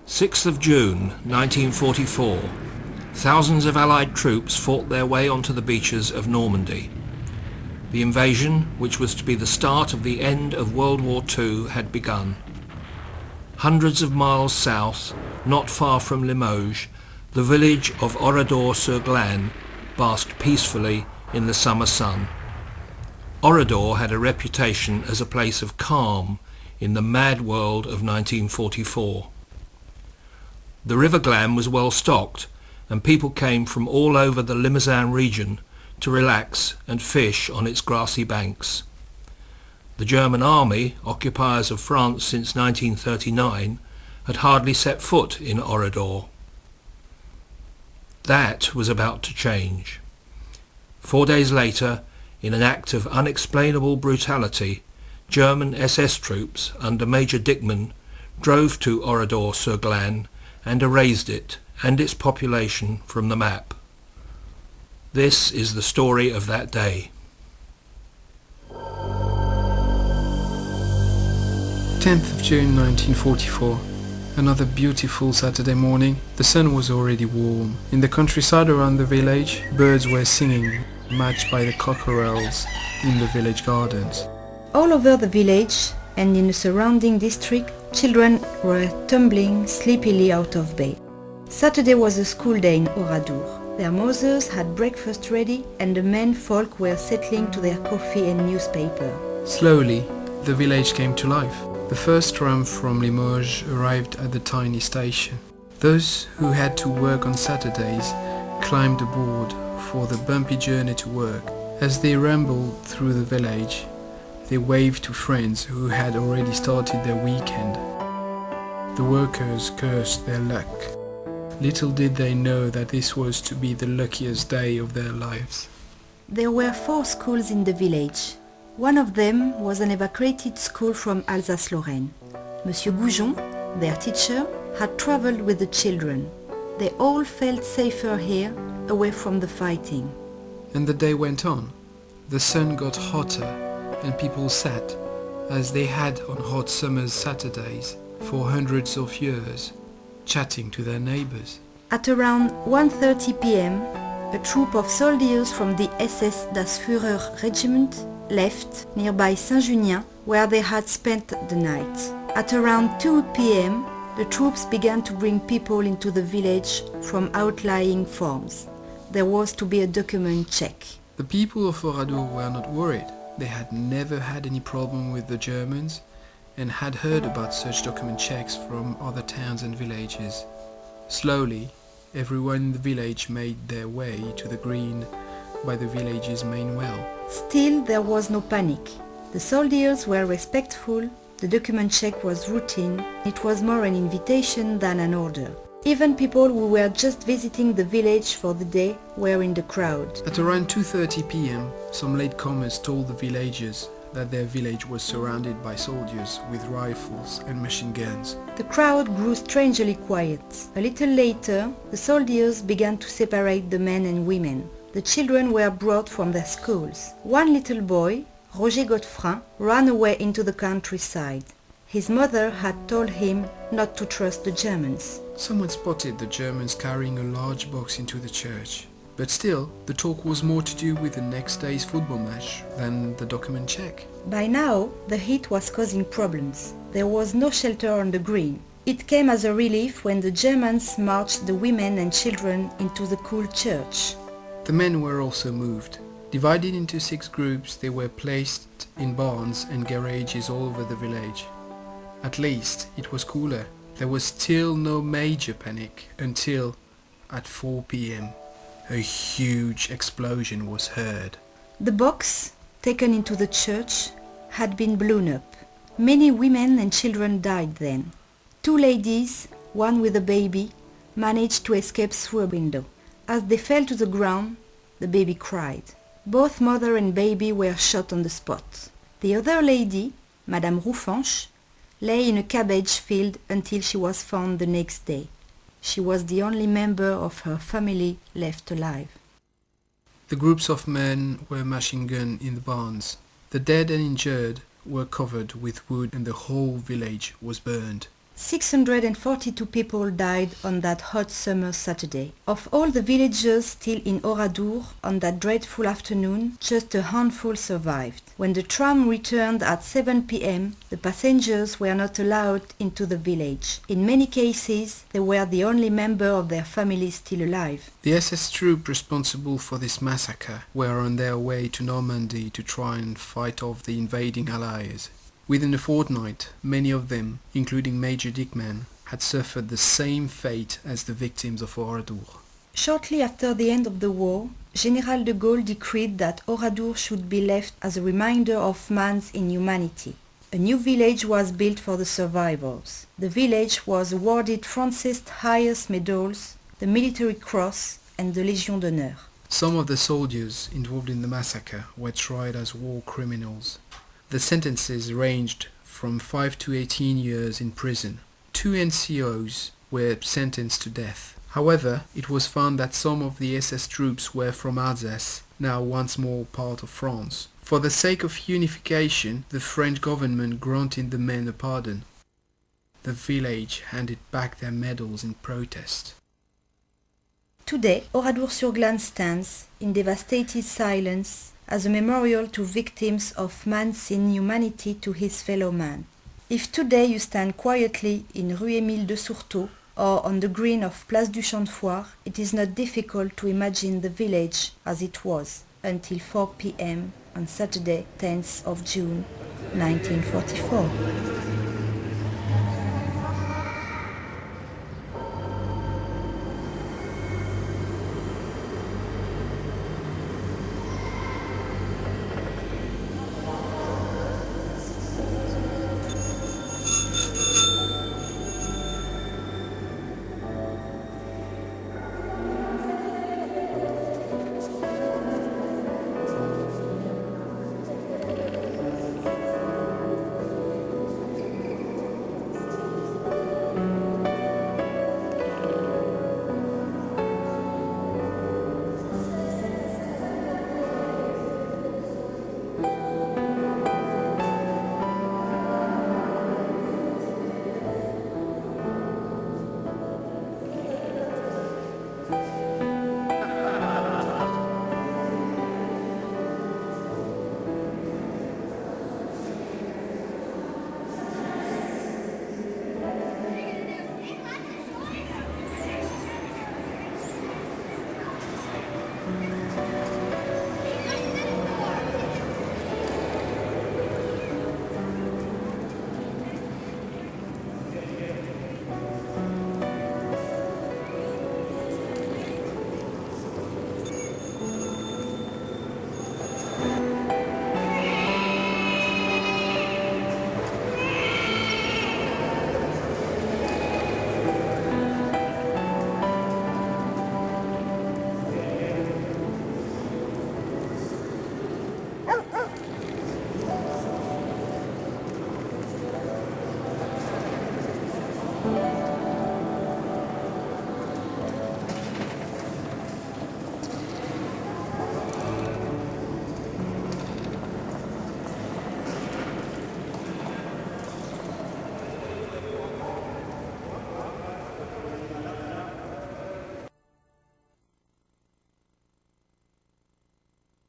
6th of June 1944. Thousands of Allied troops fought their way onto the beaches of Normandy. The invasion, which was to be the start of the end of World War II, had begun. Hundreds of miles south, not far from Limoges, the village of Oradour-sur-Glane basked peacefully in the summer sun. Oradour had a reputation as a place of calm in the mad world of 1944. The River Glane was well stocked, and people came from all over the Limousin region to relax and fish on its grassy banks. The German army, occupiers of France since 1939, had hardly set foot in Oradour. That was about to change. 4 days later, in an act of unexplainable brutality, German SS troops under Major Dickmann drove to Oradour-sur-Glane and erased it and its population from the map. This is the story of that day. 10th of June 1944. Another beautiful Saturday morning. The sun was already warm. In the countryside around the village, birds were singing, matched by the cockerels in the village gardens. All over the village and in the surrounding district, children were tumbling sleepily out of bed. Saturday was a school day in Oradour. Their mothers had breakfast ready and the men folk were settling to their coffee and newspaper. Slowly, the village came to life. The first tram from Limoges arrived at the tiny station. Those who had to work on Saturdays climbed aboard for the bumpy journey to work. As they rambled through the village, they waved to friends who had already started their weekend. The workers cursed their luck. Little did they know that this was to be the luckiest day of their lives. There were 4 schools in the village. One of them was an evacuated school from Alsace-Lorraine. Monsieur Goujon, their teacher, had traveled with the children. They all felt safer here, away from the fighting. And the day went on. The sun got hotter and people sat, as they had on hot summer's Saturdays for hundreds of years, chatting to their neighbors. At around 1:30 p.m., a troop of soldiers from the SS Das Führer regiment left nearby Saint-Junien, where they had spent the night. At around 2 p.m., the troops began to bring people into the village from outlying farms. There was to be a document check. The people of Oradour were not worried. They had never had any problem with the Germans and had heard about such document checks from other towns and villages. Slowly, everyone in the village made their way to the green by the village's main well. Still, there was no panic. The soldiers were respectful, the document check was routine, it was more an invitation than an order. Even people who were just visiting the village for the day were in the crowd. At around 2:30 p.m, some latecomers told the villagers that their village was surrounded by soldiers with rifles and machine guns. The crowd grew strangely quiet. A little later, the soldiers began to separate the men and women. The children were brought from their schools. One little boy, Roger Godefroy, ran away into the countryside. His mother had told him not to trust the Germans. Someone spotted the Germans carrying a large box into the church. But still, the talk was more to do with the next day's football match than the document check. By now, the heat was causing problems. There was no shelter on the green. It came as a relief when the Germans marched the women and children into the cool church. The men were also moved. Divided into 6 groups, they were placed in barns and garages all over the village. At least it was cooler. There was still no major panic until, at 4 p.m, a huge explosion was heard. The box, taken into the church, had been blown up. Many women and children died then. 2 ladies, one with a baby, managed to escape through a window. As they fell to the ground, the baby cried. Both mother and baby were shot on the spot. The other lady, Madame Roufanche, lay in a cabbage field until she was found the next day. She was the only member of her family left alive. The groups of men were machine gunned in the barns. The dead and injured were covered with wood and the whole village was burned. 642 people died on that hot summer Saturday. Of all the villagers still in Oradour on that dreadful afternoon, just a handful survived. When the tram returned at 7 p.m., the passengers were not allowed into the village. In many cases, they were the only member of their family still alive. The SS troops responsible for this massacre were on their way to Normandy to try and fight off the invading Allies. Within a fortnight, many of them, including Major Dickman, had suffered the same fate as the victims of Oradour. Shortly after the end of the war, General de Gaulle decreed that Oradour should be left as a reminder of man's inhumanity. A new village was built for the survivors. The village was awarded France's highest medals, the Military Cross and the Légion d'honneur. Some of the soldiers involved in the massacre were tried as war criminals. The sentences ranged from 5 to 18 years in prison. 2 NCOs were sentenced to death. However, it was found that some of the SS troops were from Alsace, now once more part of France. For the sake of unification, the French government granted the men a pardon. The village handed back their medals in protest. Today, Oradour-sur-Glane stands, in devastated silence, as a memorial to victims of man's inhumanity to his fellow man. If today you stand quietly in Rue Émile de Sourteau or on the green of Place du Champ de Foire, it is not difficult to imagine the village as it was until 4 p.m. on Saturday, 10th of June, 1944.